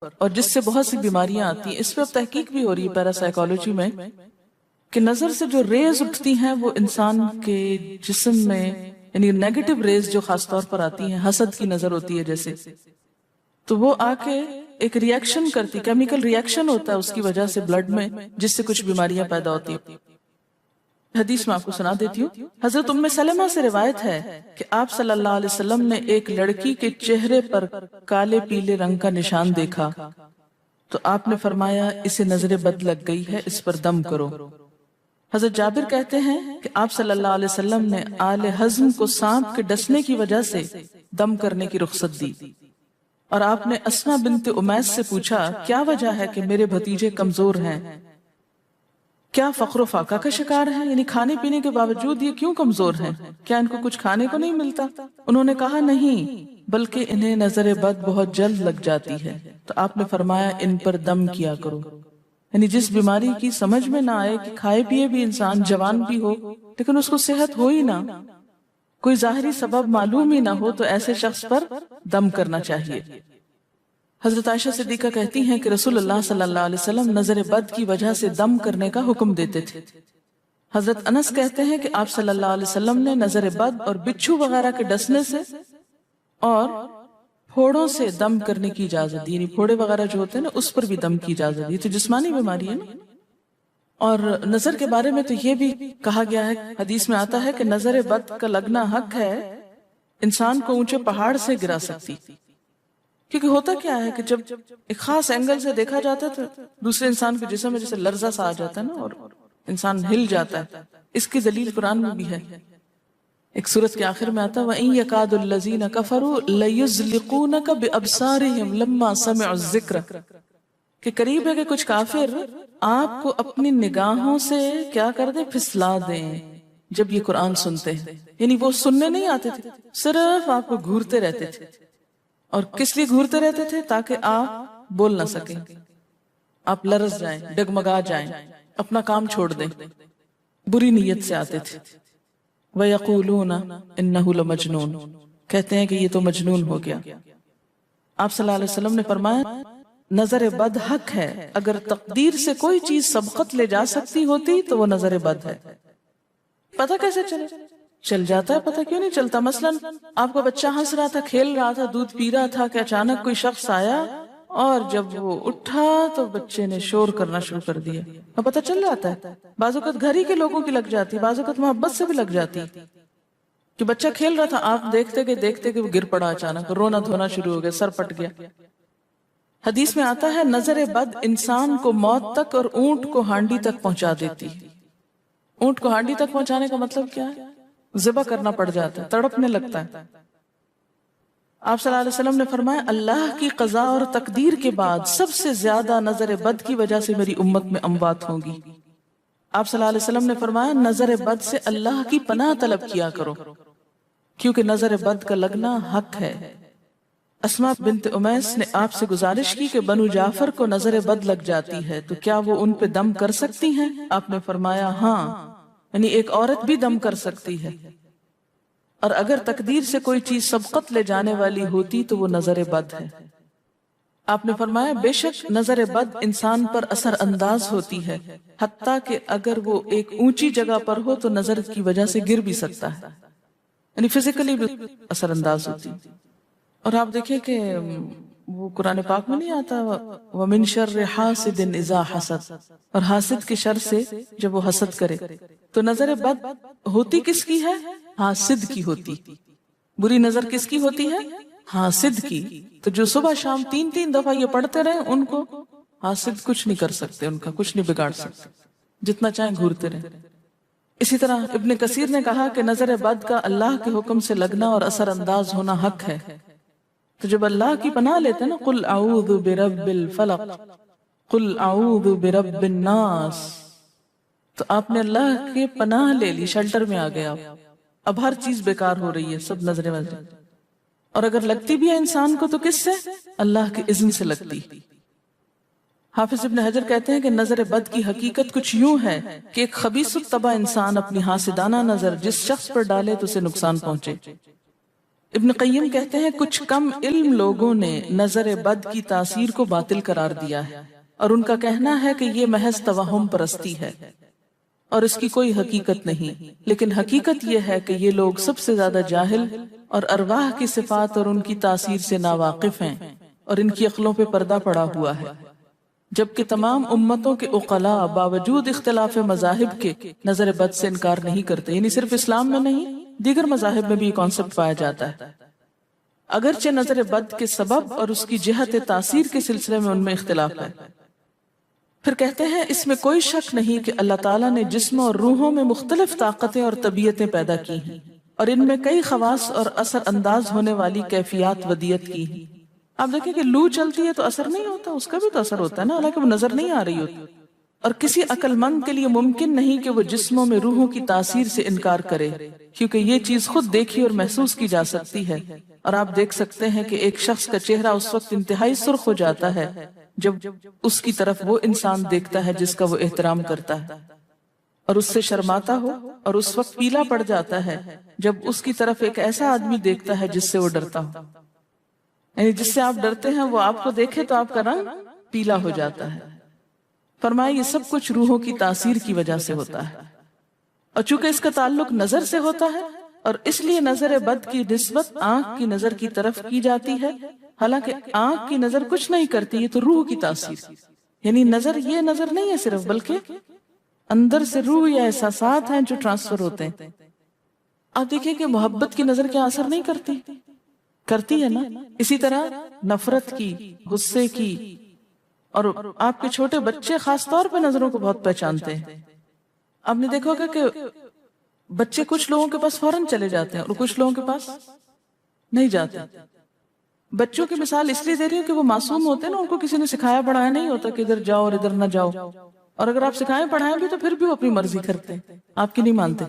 اور جس سے بہت سی بیماریاں آتی ہیں. اس پہ اب تحقیق بھی ہو رہی ہے پیراسائیکالوجی میں کہ نظر سے جو ریز اٹھتی ہیں وہ انسان کے جسم میں، یعنی نیگیٹو ریز جو خاص طور پر آتی ہیں، حسد کی نظر ہوتی ہے جیسے، تو وہ آ کے ایک ریئیکشن کرتی، کیمیکل ریئیکشن ہوتا ہے اس کی وجہ سے بلڈ میں، جس سے کچھ بیماریاں پیدا ہوتی ہیں. حدیث میں آپ کو سنا دیتی ہوں. حضرت ام سلمہ سے روایت ہے کہ آپ صلی اللہ علیہ وسلم نے ایک لڑکی کے چہرے پر کالے پیلے رنگ کا نشان دیکھا تو آپ نے فرمایا اسے نظر بد لگ گئی ہے، اس پر دم کرو. حضرت جابر کہتے ہیں کہ آپ صلی اللہ علیہ وسلم نے آل حزم کو سانپ کے ڈسنے کی وجہ سے دم کرنے کی رخصت دی، اور آپ نے اسما بنت امیس سے پوچھا کیا وجہ ہے کہ میرے بھتیجے کمزور ہیں، کیا فقر و فاقہ کا شکار ہیں، یعنی کھانے پینے کے باوجود یہ کیوں کمزور ہیں، کیا ان کو کچھ کھانے کو نہیں ملتا؟ انہوں نے کہا نہیں، بلکہ انہیں نظر بد بہت جلد لگ جاتی ہے. تو آپ نے فرمایا ان پر دم کیا کرو. یعنی جس بیماری کی سمجھ میں نہ آئے کہ کھائے پیے بھی انسان جوان بھی ہو لیکن اس کو صحت ہو ہی نہ، کوئی ظاہری سبب معلوم ہی نہ ہو، تو ایسے شخص پر دم کرنا چاہیے. حضرت عائشہ صدیقہ کہتی ہیں کہ رسول اللہ صلی اللہ علیہ وسلم نظر بد کی وجہ سے دم کرنے کا حکم دیتے تھے. حضرت انس کہتے ہیں کہ آپ صلی اللہ علیہ وسلم نے نظر بد اور بچھو وغیرہ کے ڈسنے سے اور پھوڑوں سے دم کرنے کی اجازت دی، یعنی پھوڑے وغیرہ جو ہوتے ہیں نا اس پر بھی دم کی اجازت دی. تو جسمانی بیماری ہے نا. اور نظر کے بارے میں تو یہ بھی کہا گیا ہے، حدیث میں آتا ہے کہ نظر بد کا لگنا حق ہے، انسان کو اونچے پہاڑ سے گرا سکتی. کیونکہ ہوتا کیا ہے کہ جب ایک خاص اینگل سے دیکھا جاتا ہے تو دوسرے انسان کے جسم میں جیسے لرزہ سا آ جاتا ہے نا اور انسان ہل جاتا ہے. اس کی دلیل قرآن میں بھی ہے. ایک سورت کے آخر میں آتا ہے وَإِن يَكَادُ الَّذِينَ كَفَرُوا لَيُزْلِقُونَكَ بِأَبْصَارِهِمْ لَمَّا سَمِعُوا الذِّكْرَ، کہ قریب ہے کہ کچھ کافر آپ کو اپنی نگاہوں سے کیا کر دیں، پھسلا دیں جب یہ قرآن سنتے ہیں. یعنی وہ سننے نہیں آتے تھے، صرف آپ کو گھورتے رہتے تھے. اور کس لیے گھورتے رہتے تھے؟ تاکہ آپ بول نہ سکیں، آپ لرز جائیں، ڈگمگا جائیں، اپنا کام چھوڑ دیں. بری نیت سے آتے تھے. وَيَقُولُونَ إِنَّهُ لَمَجْنُونَ، کہتے ہیں کہ یہ تو مجنون ہو گیا. آپ صلی اللہ علیہ وسلم نے فرمایا نظر بد حق ہے، اگر تقدیر سے کوئی چیز سبقت لے جا سکتی ہوتی تو وہ نظر بد ہے. پتہ کیسے چلے؟ چل جاتا ہے. پتہ کیوں نہیں چلتا؟ مثلا آپ کا بچہ ہنس رہا تھا، کھیل رہا تھا، دودھ پی رہا تھا کہ اچانک کوئی شخص آیا اور جب وہ اٹھا تو بچے نے شور کرنا شروع کر دیا. اور پتہ چل جاتا ہے. بعض اوقات گھر ہی کے لوگوں کی لگ جاتی، بعض اوقات محبت سے بھی لگ جاتی کہ بچہ کھیل رہا تھا، آپ دیکھتے کہ وہ گر پڑا، اچانک رونا دھونا شروع ہو گیا، سر پٹ گیا. حدیث میں آتا ہے نظر بد انسان کو موت تک اور اونٹ کو ہانڈی تک پہنچا دیتی. اونٹ کو ہانڈی تک پہنچانے کا مطلب کیا ہے؟ ذبح کرنا پڑ جاتا ہے، تڑپنے لگتا ہے. آپ صلی اللہ علیہ وسلم نے فرمایا اللہ کی قضاء اور تقدیر کے بعد سب سے زیادہ نظر بد کی وجہ سے میری امت میں اموات ہوں گی. آپ صلی اللہ علیہ وسلم نے فرمایا نظر بد سے اللہ کی پناہ طلب کیا کرو، کیونکہ نظر بد کا لگنا حق ہے. اسما بنت امیس نے آپ سے گزارش کی کہ بنو جعفر کو نظر بد لگ جاتی ہے تو کیا وہ ان پہ دم کر سکتی ہیں؟ آپ نے فرمایا ہاں، یعنی ایک عورت بھی دم کر سکتی ہے، اور اگر تقدیر سے کوئی چیز سبقت لے جانے والی ہوتی تو وہ نظر بد ہے. آپ نے فرمایا بے شک نظر بد انسان پر اثر انداز ہوتی ہے، حتیٰ کہ اگر وہ ایک اونچی جگہ پر ہو تو نظر کی وجہ سے گر بھی سکتا ہے، یعنی فزیکلی بھی اثر انداز ہوتی. اور آپ دیکھیں کہ وہ قرآن پاک میں نہیں آتا وَمِن شَرِّ حَاسِدٍ إِذَا حَسَدَ، اور حاسد کے شر سے جب وہ حسد کرے. تو نظر بد ہوتی کس کی ہے؟ حاسد کی ہوتی. بری نظر کس کی ہوتی ہے؟ حاسد کی. تو جو صبح شام 3 دفعہ یہ پڑھتے رہے ان کو حاسد کچھ نہیں کر سکتے، ان کا کچھ نہیں بگاڑ سکتے، جتنا چاہیں گھورتے رہے. اسی طرح ابن کثیر نے کہا کہ نظر بد کا اللہ کے حکم سے لگنا اور اثر انداز ہونا حق ہے. تو جب اللہ کی پناہ لیتے ہیں نا قل اعوذ برب الفلق قل اعوذ برب الناس، تو آپ نے اللہ کے پناہ لے لی، شیلٹر میں آ گیا. اب ہر چیز بیکار ہو رہی ہے، سب نظریں وظریں. اور اگر لگتی بھی ہے انسان کو تو کس سے؟ اللہ کے اذن سے لگتی. حافظ ابن حجر کہتے ہیں کہ نظر بد کی حقیقت کچھ یوں ہے کہ ایک خبیث الطبع انسان اپنی حاسدانہ نظر جس شخص پر ڈالے تو اسے نقصان پہنچے. ابن قیم کہتے ہیں کچھ کم علم لوگوں نے نظر بد کی تاثیر کو باطل قرار دیا ہے، اور ان کا کہنا ہے کہ یہ محض توہم پرستی ہے اور اس کی کوئی حقیقت نہیں، لیکن حقیقت یہ ہے کہ یہ لوگ سب سے زیادہ جاہل اور ارواح کی صفات اور ان کی تاثیر سے ناواقف ہیں، اور ان کی عقلوں پہ پردہ پڑا ہوا ہے، جبکہ تمام امتوں کے عقلاء باوجود اختلاف مذاہب کے نظر بد سے انکار نہیں کرتے، یعنی صرف اسلام میں نہیں دیگر مذاہب میں بھی یہ کانسیپٹ پایا جاتا ہے، اگرچہ نظر بد کے سبب اور اس کی جہت تاثیر کے سلسلے میں ان میں اختلاف ہے۔ پھر کہتے ہیں اس میں کوئی شک نہیں کہ اللہ تعالیٰ نے جسموں اور روحوں میں مختلف طاقتیں اور طبیعتیں پیدا کی ہیں، اور ان میں کئی خواص اور اثر انداز ہونے والی کیفیات ودیت کی ہیں۔ آپ دیکھیں کہ لو چلتی ہے تو اثر نہیں ہوتا، اس کا بھی تو اثر ہوتا ہے نا، حالانکہ وہ نظر نہیں آ رہی ہوتی، اور کسی عقل مند کے لیے ممکن نہیں کہ وہ جسموں میں روحوں کی تاثیر سے انکار کرے، کیونکہ یہ چیز خود دیکھی اور محسوس کی جا سکتی ہے، اور آپ دیکھ سکتے ہیں کہ ایک شخص کا چہرہ اس وقت انتہائی سرخ ہو جاتا ہے جب اس کی طرف وہ انسان دیکھتا ہے جس کا وہ احترام کرتا ہے، اور اس سے شرماتا ہو، اور اس وقت پیلا پڑ جاتا ہے جب اس کی طرف ایک ایسا آدمی دیکھتا ہے جس سے وہ ڈرتا ہو، یعنی جس سے آپ ڈرتے ہیں وہ آپ کو دیکھے تو آپ کا رنگ پیلا ہو جاتا ہے۔ فرمایا یہ سب کچھ روحوں کی تاثیر کی وجہ سے ہوتا ہے، اور چونکہ اس کا تعلق نظر سے ہوتا ہے اور اس لیے نظر بد کی نسبت آنکھ کی نظر کی طرف کی جاتی ہے، حالانکہ آنکھ کی نظر کچھ نہیں کرتی، یہ تو روح کی تاثیر، یعنی نظر یہ نظر نہیں ہے صرف، بلکہ اندر سے روح یا احساسات ہیں جو ٹرانسفر ہوتے ہیں۔ آپ دیکھیں کہ محبت کی نظر کیا اثر نہیں کرتی، کرتی ہے نا، اسی طرح نفرت کی، غصے کی، اور آپ کے چھوٹے بچے خاص طور پہ نظروں کو بہت پہچانتے ہیں۔ آپ نے دیکھا ہوگا کہ بچے کچھ لوگوں کے پاس فوراً چلے جاتے ہیں اور کچھ لوگوں کے پاس نہیں جاتے۔ بچوں کی مثال اس لیے دے رہی ہوں کہ وہ معصوم ہوتے ہیں نا، ان کو کسی نے سکھایا پڑھایا نہیں ہوتا کہ ادھر جاؤ اور ادھر نہ جاؤ، اور اگر آپ سکھائیں پڑھائیں بھی تو پھر بھی وہ اپنی مرضی کرتے ہیں، آپ کی نہیں مانتے،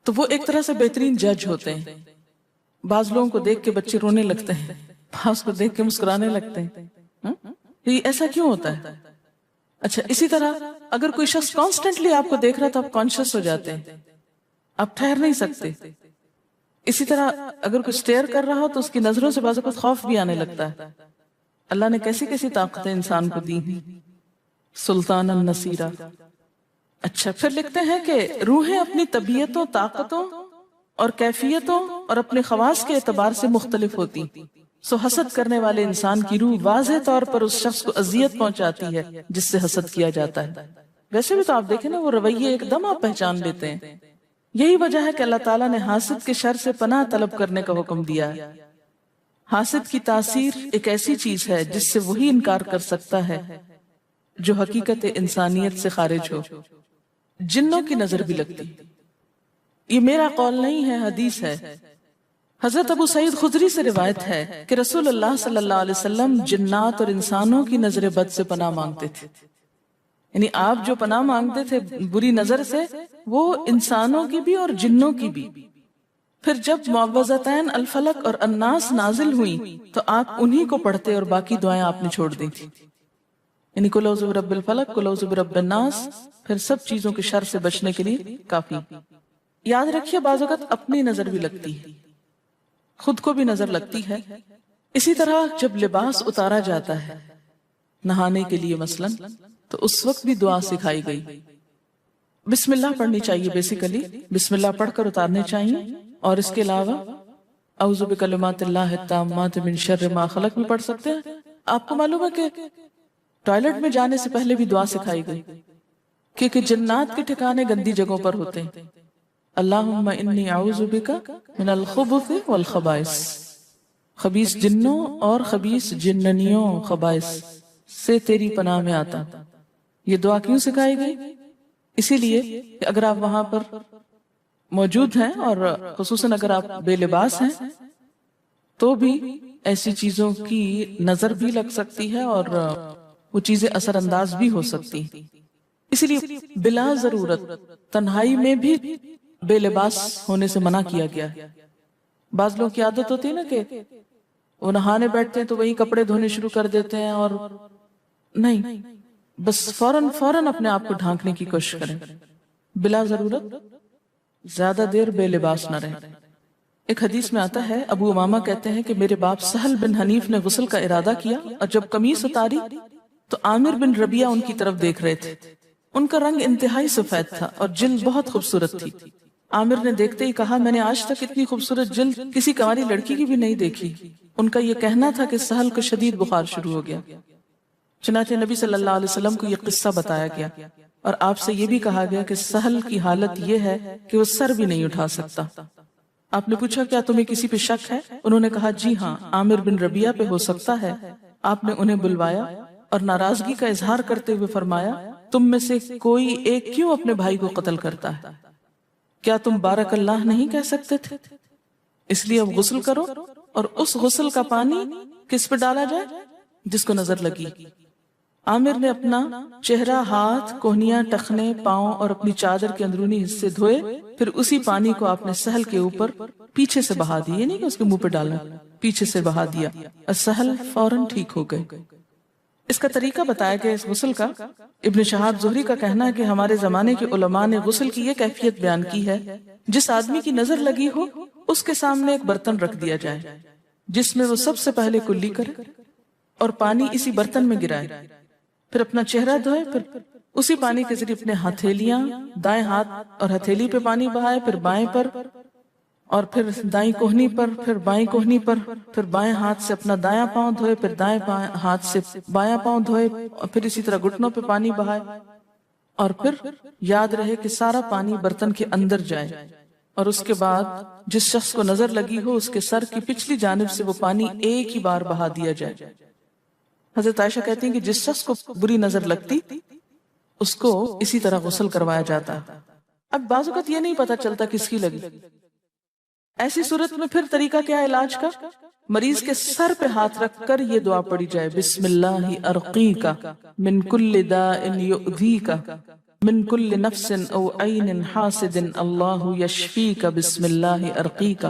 تو وہ ایک طرح سے بہترین جج ہوتے ہیں۔ بعض لوگوں کو دیکھ کے بچے رونے لگتے ہیں، بعض کو دیکھ کے مسکرانے لگتے ہیں، یہ ایسا کیوں ہوتا ہے؟ اچھا، اسی طرح اگر کوئی شخص کانسٹنٹلی آپ کو دیکھ رہا تو آپ کانشیس ہو جاتے ہیں، آپ ٹھہر نہیں سکتے۔ اسی طرح اگر کوئی سٹیئر کر رہا ہو تو اس کی نظروں سے بعض اوقات خوف بھی آنے لگتا ہے۔ اللہ نے کیسی کیسی طاقتیں انسان کو دی ہیں، سلطان النصیرہ۔ اچھا، پھر لکھتے ہیں کہ روحیں اپنی طبیعتوں، طاقتوں اور کیفیتوں اور اپنے خواص کے اعتبار سے مختلف ہوتی، سو حسد کرنے والے انسان کی روح واضح طور پر اس شخص کو اذیت پہنچاتی ہے جس سے حسد کیا جاتا ہے۔ ویسے بھی تو آپ دیکھیں نا، وہ رویے ایک دم آپ پہچان لیتے ہیں۔ یہی وجہ ہے کہ اللہ تعالیٰ نے حاسد کے شر سے پناہ طلب کرنے کا حکم دیا ہے۔ حاسد کی تاثیر ایک ایسی چیز ہے جس سے وہی انکار کر سکتا ہے جو حقیقت انسانیت سے خارج ہو۔ جنوں کی نظر بھی لگتی، یہ میرا قول نہیں ہے، حدیث ہے۔ حضرت ابو سعید خدری سے روایت ہے کہ رسول اللہ صلی اللہ علیہ وسلم جنات اور انسانوں کی نظر بد سے پناہ مانگتے تھے، یعنی آپ جو پناہ مانگتے تھے بری نظر سے، وہ انسانوں کی بھی اور جنوں کی بھی۔ پھر جب معوذتین الفلق اور الناس نازل ہوئیں تو آپ انہی کو پڑھتے اور باقی دعائیں آپ نے چھوڑ دی تھی، یعنی قل اعوذ برب الفلق، قل اعوذ برب الناس، پھر سب چیزوں کے شر سے بچنے کے لیے کافی۔ یاد رکھیے بعض اوقات اپنی نظر بھی لگتی ہے، خود کو بھی نظر لگتی ہے۔ اسی طرح جب لباس اتارا جاتا ہے نہانے کے لیے مثلاً، تو اس وقت بھی دعا سکھائی گئی۔ بسم اللہ پڑھنی چاہیے، بیسیکلی بسم اللہ پڑھ کر اتارنے چاہیے، اور اس کے علاوہ اعوذ بکلمات اللہ التامات من شر ما خلق بھی پڑھ سکتے ہیں۔ آپ کو معلوم ہے کہ ٹوائلٹ میں جانے سے پہلے بھی دعا سکھائی گئی، کیونکہ جنات کے ٹھکانے گندی جگہوں پر ہوتے ہیں۔ اللہم انی اعوذ بک من الخبث والخبائث، خبیث جنوں اور خبیث جننیوں، خبائث سے تیری پناہ میں آتا۔ یہ دعا کیوں سکھائی گئی؟ اسی لیے کہ اگر آپ وہاں پر موجود ہیں، اور خصوصاً اگر آپ بے لباس ہیں، تو بھی ایسی چیزوں کی نظر بھی لگ سکتی ہے اور وہ چیزیں اثر انداز بھی ہو سکتی۔ اسی لیے بلا ضرورت تنہائی میں بھی بے لباس ہونے سے منع کیا گیا۔ بعض لوگوں کی عادت ہوتی ہے نا کہ وہ نہانے بیٹھتے ہیں تو وہی کپڑے دھونے شروع کر دیتے ہیں، اور نہیں، بس فوراً اپنے آپ کو ڈھانکنے کی کوشش کریں، بلا ضرورت زیادہ دیر بے لباس نہ رہیں۔ ایک حدیث میں آتا ہے ابو امامہ کہتے ہیں کہ میرے باپ سہل بن حنیف نے غسل کا ارادہ کیا اور جب قمیص اتاری تو عامر بن ربیہ ان کی طرف دیکھ رہے تھے. ان کا رنگ انتہائی سفید تھا اور جلد بہت خوبصورت تھی. عامر نے دیکھتے ہی کہا میں نے آج تک اتنی خوبصورت جلد کسی کنواری لڑکی کی بھی نہیں دیکھی. ان کا یہ کہنا تھا کہ سہل کو شدید بخار شروع ہو گیا. چنانچہ نبی صلی اللہ علیہ وسلم کو یہ قصہ بتایا گیا اور آپ سے یہ بھی کہا گیا کہ سہل کی حالت یہ ہے کہ وہ سر بھی نہیں اٹھا سکتا. آپ نے پوچھا کیا تمہیں کسی پہ شک ہے؟ انہوں نے کہا جی ہاں، عامر بن ربیہ پہ ہو سکتا ہے. آپ نے انہیں بلوایا اور ناراضگی کا اظہار کرتے ہوئے فرمایا تم میں سے کوئی ایک کیوں اپنے بھائی کو قتل کرتا ہے؟ کیا تم بارک اللہ نہیں کہہ سکتے تھے؟ اس لیے اب غسل کرو اور اس غسل کا پانی کس پہ ڈالا جائے؟ جس کو نظر لگی. عامر نے اپنا چہرہ، ہاتھ، کوہنیاں، ٹخنے، پاؤں اور اپنی چادر کے اندرونی حصے دھوئے، پھر اسی پانی کو آپ نے سہل کے اوپر پیچھے سے بہا دیا، نہیں کہ اس کے منہ پہ ڈالنا، پیچھے سے بہا دیا اور سہل فوراً ٹھیک ہو گئے. اس کا طریقہ بتایا گیا اس غسل کا. ابن شہاب زہری کا کہنا ہے کہ ہمارے زمانے کے علماء نے غسل کی یہ کیفیت بیان کی ہے جس آدمی کی نظر لگی ہو اس کے سامنے ایک برتن رکھ دیا جائے جس میں وہ سب سے پہلے کلی کرے اور پانی اسی برتن میں گرائے، پھر اپنا چہرہ دھوئے، پھر اسی پانی کے ذریعے اپنے ہتھیلیاں، دائیں ہاتھ اور ہتھیلی پہ پانی بہائے، پھر بائیں پر اور پھر دائیں کوہنی پر، پھر بائیں کوہنی پر، پھر بائیں ہاتھ سے اپنا دایاں پاؤں دھوئے، پھر دائیں ہاتھ سے بایاں پاؤں دھوئے اور پھر اسی طرح گھٹنوں پہ پانی بہائے. اور پھر یاد رہے کہ سارا پانی برتن کے اندر جائے اور اس کے بعد جس شخص کو نظر لگی ہو اس کے سر کی پچھلی جانب سے وہ پانی ایک ہی بار بہا دیا جائے. حضرت عائشہ کہتی ہیں کہ جس شخص کو بری نظر لگتی اس کو اسی طرح غسل کروایا جاتا. اب بعض اوقات یہ نہیں پتا چلتا کس کی لگی. ایسی صورت میں پھر طریقہ کیا ہے علاج کا؟ مریض کے سر پہ ہاتھ رکھ کر یہ دعا پڑھی جائے بسم اللہ ارقیک من کل داء یؤذیک من کل نفس او عین حاسد اللہ یشفیک بسم اللہ ارقیک.